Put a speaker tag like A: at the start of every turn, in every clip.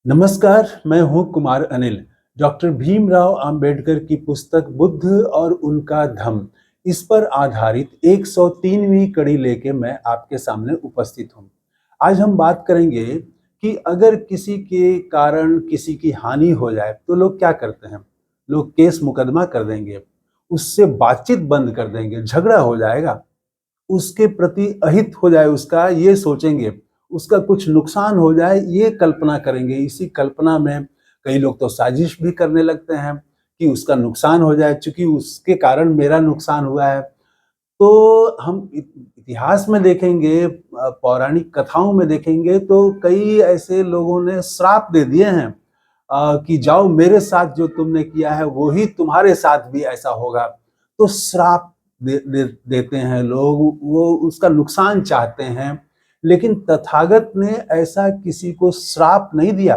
A: नमस्कार, मैं हूँ कुमार अनिल। डॉक्टर भीमराव अंबेडकर की पुस्तक बुद्ध और उनका धम्म, इस पर आधारित 103वीं कड़ी लेके मैं आपके सामने उपस्थित हूँ। आज हम बात करेंगे कि अगर किसी के कारण किसी की हानि हो जाए तो लोग क्या करते हैं? लोग केस मुकदमा कर देंगे, उससे बातचीत बंद कर देंगे, झगड़ा हो जाएगा, उसके प्रति अहित हो जाए उसका ये सोचेंगे, उसका कुछ नुकसान हो जाए ये कल्पना करेंगे। इसी कल्पना में कई लोग तो साजिश भी करने लगते हैं कि उसका नुकसान हो जाए, चूँकि उसके कारण मेरा नुकसान हुआ है। तो हम इतिहास में देखेंगे, पौराणिक कथाओं में देखेंगे तो कई ऐसे लोगों ने श्राप दे दिए हैं कि जाओ मेरे साथ जो तुमने किया है वो ही तुम्हारे साथ भी ऐसा होगा। तो श्राप देते हैं लोग, वो उसका नुकसान चाहते हैं। लेकिन तथागत ने ऐसा किसी को श्राप नहीं दिया।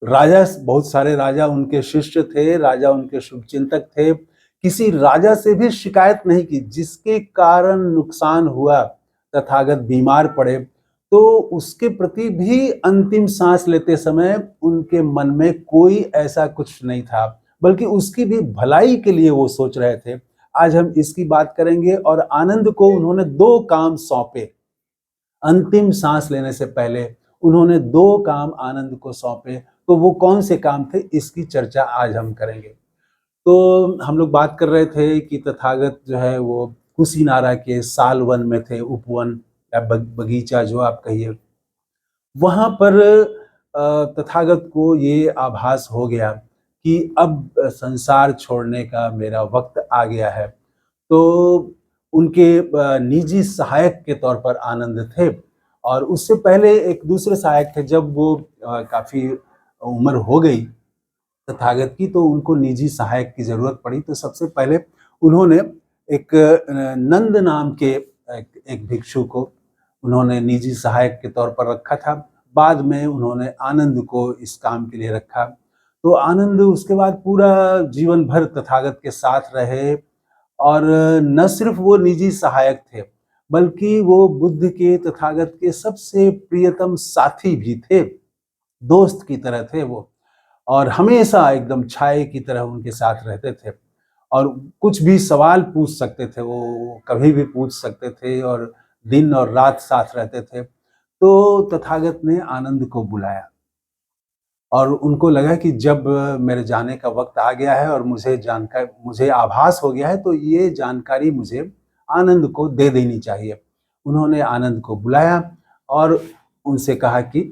A: राजा, बहुत सारे राजा उनके शिष्य थे, राजा उनके शुभचिंतक थे। किसी राजा से भी शिकायत नहीं की जिसके कारण नुकसान हुआ, तथागत बीमार पड़े तो उसके प्रति भी अंतिम सांस लेते समय उनके मन में कोई ऐसा कुछ नहीं था, बल्कि उसकी भी भलाई के लिए वो सोच रहे थे। आज हम इसकी बात करेंगे और आनंद को उन्होंने दो काम सौंपे। अंतिम सांस लेने से पहले उन्होंने दो काम आनंद को सौंपे। तो वो कौन से काम थे, इसकी चर्चा आज हम करेंगे। तो हम लोग बात कर रहे थे कि तथागत जो है वो कुशीनारा के साल वन में थे, उपवन या बगीचा जो आप कहिए। वहां पर तथागत को ये आभास हो गया कि अब संसार छोड़ने का मेरा वक्त आ गया है। तो उनके निजी सहायक के तौर पर आनंद थे, और उससे पहले एक दूसरे सहायक थे। जब वो काफी उम्र हो गई तथागत की तो उनको निजी सहायक की जरूरत पड़ी। तो सबसे पहले उन्होंने एक नंद नाम के एक भिक्षु को उन्होंने निजी सहायक के तौर पर रखा था। बाद में उन्होंने आनंद को इस काम के लिए रखा। तो आनंद उसके बाद पूरा जीवन भर तथागत के साथ रहे, और न सिर्फ वो निजी सहायक थे बल्कि वो बुद्ध के, तथागत के सबसे प्रियतम साथी भी थे, दोस्त की तरह थे वो। और हमेशा एकदम छाए की तरह उनके साथ रहते थे, और कुछ भी सवाल पूछ सकते थे वो कभी भी पूछ सकते थे, और दिन और रात साथ रहते थे। तो तथागत ने आनंद को बुलाया और उनको लगा कि जब मेरे जाने का वक्त आ गया है और मुझे आभास हो गया है तो ये जानकारी मुझे आनंद को दे देनी चाहिए। उन्होंने आनंद को बुलाया और उनसे कहा कि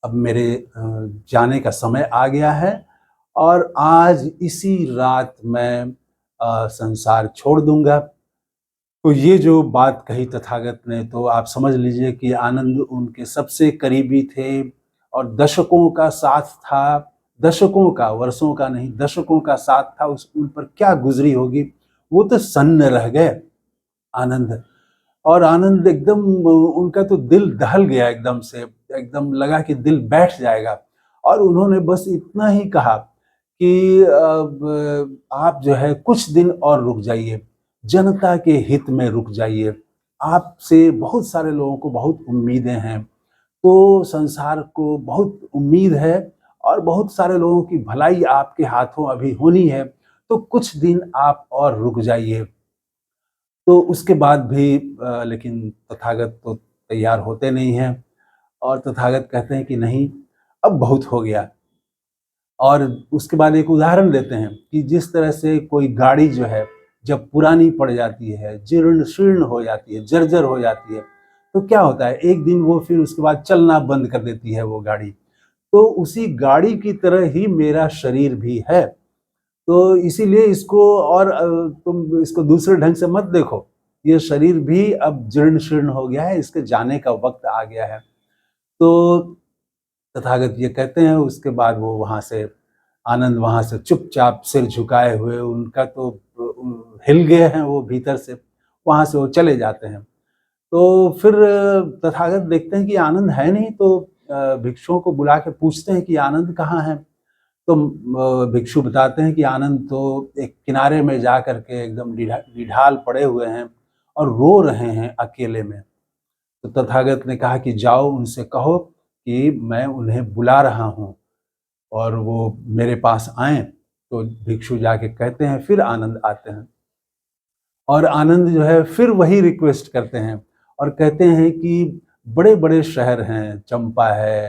A: अब मेरे जाने का समय आ गया है, और आज इसी रात मैं संसार छोड़ दूंगा। तो ये जो बात कही तथागत ने, तो आप समझ लीजिए कि आनंद उनके सबसे करीबी थे और दशकों का साथ था। दशकों का, वर्षों का नहीं, दशकों का साथ था। उस उन पर क्या गुजरी होगी, वो तो सन्न रह गए आनंद। और आनंद एकदम, उनका तो दिल दहल गया एकदम से, एकदम लगा कि दिल बैठ जाएगा। और उन्होंने बस इतना ही कहा कि अब आप जो है कुछ दिन और रुक जाइए, जनता के हित में रुक जाइए। आपसे बहुत सारे लोगों को बहुत उम्मीदें हैं, तो संसार को बहुत उम्मीद है, और बहुत सारे लोगों की भलाई आपके हाथों अभी होनी है। तो कुछ दिन आप और रुक जाइए। तो उसके बाद भी लेकिन तथागत तो तैयार होते नहीं हैं, और तथागत कहते हैं कि नहीं, अब बहुत हो गया। और उसके बाद एक उदाहरण देते हैं कि जिस तरह से कोई गाड़ी जो है जब पुरानी पड़ जाती है, जीर्ण शीर्ण हो जाती है, जर्जर हो जाती है, तो क्या होता है, एक दिन वो फिर उसके बाद चलना बंद कर देती है वो गाड़ी। तो उसी गाड़ी की तरह ही मेरा शरीर भी है। तो इसीलिए इसको, और तुम इसको दूसरे ढंग से मत देखो। ये शरीर भी अब जीर्ण शीर्ण हो गया है, इसके जाने का वक्त आ गया है। तो तथागत ये कहते हैं। उसके बाद वो वहां से, आनंद वहां से चुपचाप सिर झुकाए हुए, उनका तो हिल गए हैं वो भीतर से, वहां से वो चले जाते हैं। तो फिर तथागत देखते हैं कि आनंद है नहीं, तो भिक्षुओं को बुला के पूछते हैं कि आनंद कहाँ है। तो भिक्षु बताते हैं कि आनंद तो एक किनारे में जा करके एकदम निढाल पड़े हुए हैं और रो रहे हैं अकेले में। तो तथागत ने कहा कि जाओ उनसे कहो कि मैं उन्हें बुला रहा हूँ और वो मेरे पास आएँ। तो भिक्षु जाके कहते हैं, फिर आनंद आते हैं और आनंद जो है फिर वही रिक्वेस्ट करते हैं और कहते हैं कि बड़े-बड़े शहर हैं, चंपा है,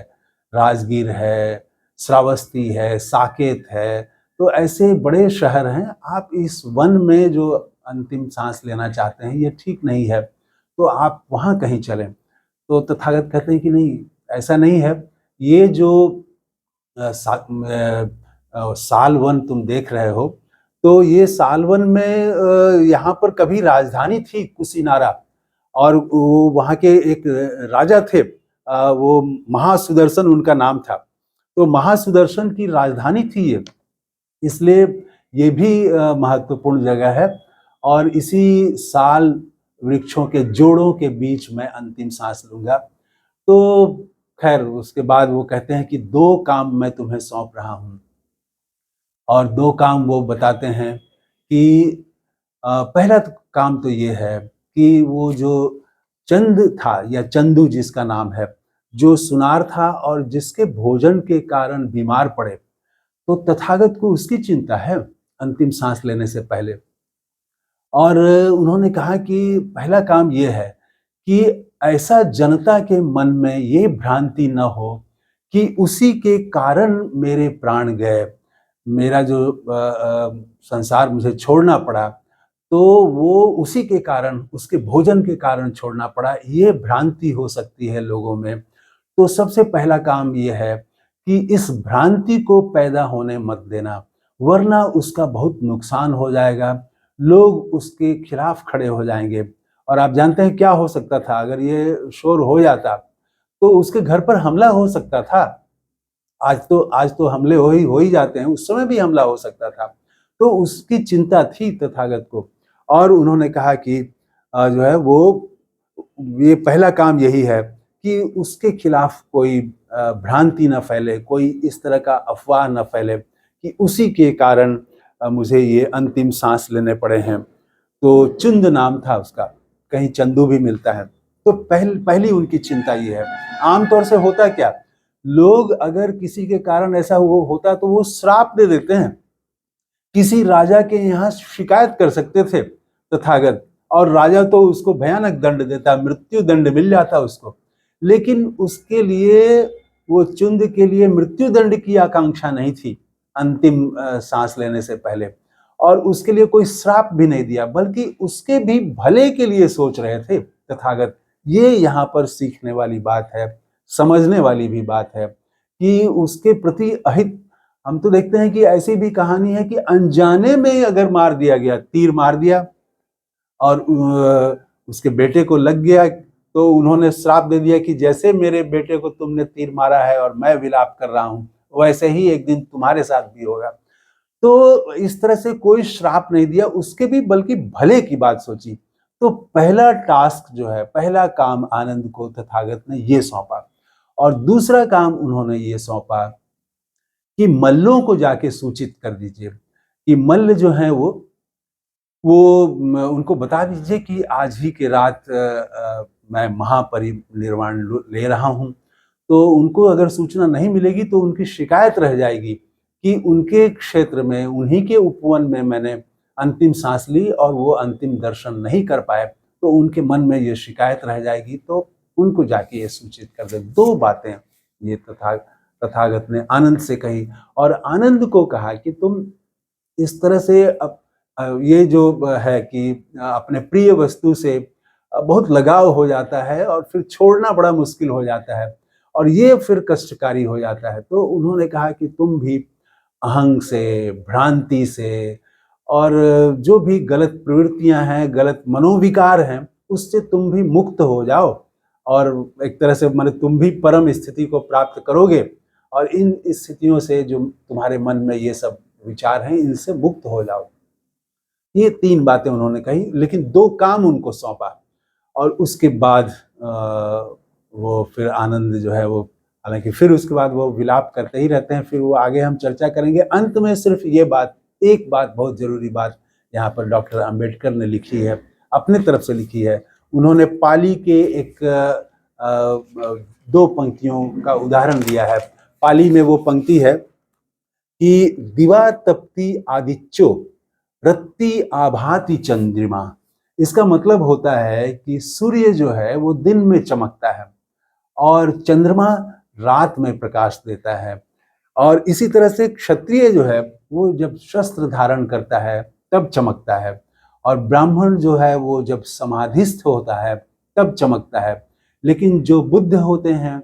A: राजगीर है, श्रावस्ती है, साकेत है, तो ऐसे बड़े शहर हैं, आप इस वन में जो अंतिम साँस लेना चाहते हैं, ये ठीक नहीं है, तो आप वहाँ कहीं चलें। तो तथागत कहते हैं कि नहीं, ऐसा नहीं है, ये जो सालवन तुम देख रहे हो, तो ये सालवन में यहाँ पर कभी राजधानी थी कुशीनारा और वो वहाँ के एक राजा थे, वो महासुदर्शन उनका नाम था। तो महासुदर्शन की राजधानी थी ये, इसलिए ये भी महत्वपूर्ण जगह है और इसी साल वृक्षों के जोड़ों के बीच मैं अंतिम सांस लूंगा। तो खैर उसके बाद वो कहते हैं कि 2 काम मैं तुम्हें सौंप रहा हूँ और 2 काम वो बताते हैं कि पहला काम तो ये है कि वो जो चंद था या चंदू जिसका नाम है, जो सुनार था और जिसके भोजन के कारण बीमार पड़े, तो तथागत को उसकी चिंता है अंतिम सांस लेने से पहले। और उन्होंने कहा कि पहला काम ये है कि ऐसा जनता के मन में ये भ्रांति न हो कि उसी के कारण मेरे प्राण गए, मेरा जो संसार मुझे छोड़ना पड़ा, तो वो उसी के कारण, उसके भोजन के कारण छोड़ना पड़ा, ये भ्रांति हो सकती है लोगों में। तो सबसे पहला काम ये है कि इस भ्रांति को पैदा होने मत देना, वरना उसका बहुत नुकसान हो जाएगा, लोग उसके खिलाफ खड़े हो जाएंगे। और आप जानते हैं क्या हो सकता था अगर ये शोर हो जाता, तो उसके घर पर हमला हो सकता था। आज तो हमले हो ही जाते हैं, उस समय भी हमला हो सकता था। तो उसकी चिंता थी तथागत को और उन्होंने कहा कि जो है वो ये पहला काम यही है कि उसके खिलाफ कोई भ्रांति न फैले, कोई इस तरह का अफवाह न फैले कि उसी के कारण मुझे ये अंतिम सांस लेने पड़े हैं। तो चुंद नाम था उसका, कहीं चंदू भी मिलता है। तो पहली उनकी चिंता ये है। आमतौर से होता क्या, लोग अगर किसी के कारण ऐसा वो होता तो वो श्राप दे देते हैं। किसी राजा के यहाँ शिकायत कर सकते थे तथागत और राजा तो उसको भयानक दंड देता, मृत्यु दंड मिल जाता उसको। लेकिन उसके लिए, वो चुंद के लिए मृत्यु दंड की आकांक्षा नहीं थी अंतिम सांस लेने से पहले, और उसके लिए कोई श्राप भी नहीं दिया, बल्कि उसके भी भले के लिए सोच रहे थे तथागत। ये यहाँ पर सीखने वाली बात है, समझने वाली भी बात है कि उसके प्रति अहित। हम तो देखते हैं कि ऐसी भी कहानी है कि अनजाने में अगर मार दिया गया, तीर मार दिया और उसके बेटे को लग गया, तो उन्होंने श्राप दे दिया कि जैसे मेरे बेटे को तुमने तीर मारा है और मैं विलाप कर रहा हूं, वैसे ही एक दिन तुम्हारे साथ भी होगा। तो इस तरह से कोई श्राप नहीं दिया, उसके भी बल्कि भले की बात सोची। तो पहला टास्क जो है, पहला काम आनंद को तथागत ने ये सौंपा और दूसरा काम उन्होंने ये सौंपा कि मल्लों को जाके सूचित कर दीजिए कि मल्ल जो हैं वो उनको बता दीजिए कि आज ही की रात मैं महापरिनिर्वाण ले रहा हूँ। तो उनको अगर सूचना नहीं मिलेगी तो उनकी शिकायत रह जाएगी कि उनके क्षेत्र में, उन्हीं के उपवन में मैंने अंतिम सांस ली और वो अंतिम दर्शन नहीं कर पाए, तो उनके मन में ये शिकायत रह जाएगी। तो उनको जाके ये सूचित कर दे। 2 बातें ये तथागत ने आनंद से कही और आनंद को कहा कि तुम इस तरह से ये जो है कि अपने प्रिय वस्तु से बहुत लगाव हो जाता है और फिर छोड़ना बड़ा मुश्किल हो जाता है और ये फिर कष्टकारी हो जाता है। तो उन्होंने कहा कि तुम भी अहंग से, भ्रांति से और जो भी गलत प्रवृत्तियां हैं, गलत मनोविकार हैं, उससे तुम भी मुक्त हो जाओ और एक तरह से माने तुम भी परम स्थिति को प्राप्त करोगे और इन स्थितियों से जो तुम्हारे मन में ये सब विचार हैं, इनसे मुक्त हो जाओ। ये 3 बातें उन्होंने कही, लेकिन 2 काम उनको सौंपा और उसके बाद वो फिर आनंद जो है वो, हालांकि फिर उसके बाद वो विलाप करते ही रहते हैं, फिर वो आगे हम चर्चा करेंगे। अंत में सिर्फ ये बात, एक बात, बहुत जरूरी बात यहाँ पर डॉक्टर अंबेडकर ने लिखी है, अपने तरफ से लिखी है। उन्होंने पाली के एक दो पंक्तियों का उदाहरण दिया है। पाली में वो पंक्ति है कि दिवा तपती आदित्यो रत्ती आभाति चंद्रिमा। इसका मतलब होता है कि सूर्य जो है वो दिन में चमकता है और चंद्रमा रात में प्रकाश देता है। और इसी तरह से क्षत्रिय जो है वो जब शस्त्र धारण करता है तब चमकता है, और ब्राह्मण जो है वो जब समाधिस्थ होता है तब चमकता है। लेकिन जो बुद्ध होते हैं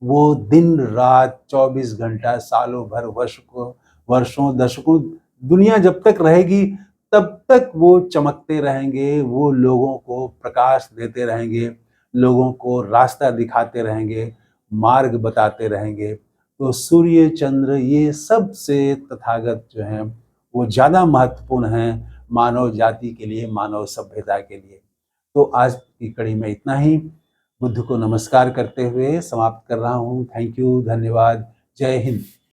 A: वो दिन रात 24 घंटा, सालों भर, वर्षों दशकों, दुनिया जब तक रहेगी तब तक वो चमकते रहेंगे, वो लोगों को प्रकाश देते रहेंगे, लोगों को रास्ता दिखाते रहेंगे, मार्ग बताते रहेंगे। तो सूर्य चंद्र ये सब से तथागत जो हैं वो ज़्यादा महत्वपूर्ण हैं मानव जाति के लिए, मानव सभ्यता के लिए। तो आज की कड़ी में इतना ही। बुद्ध को नमस्कार करते हुए समाप्त कर रहा हूँ। थैंक यू, धन्यवाद, जय हिंद।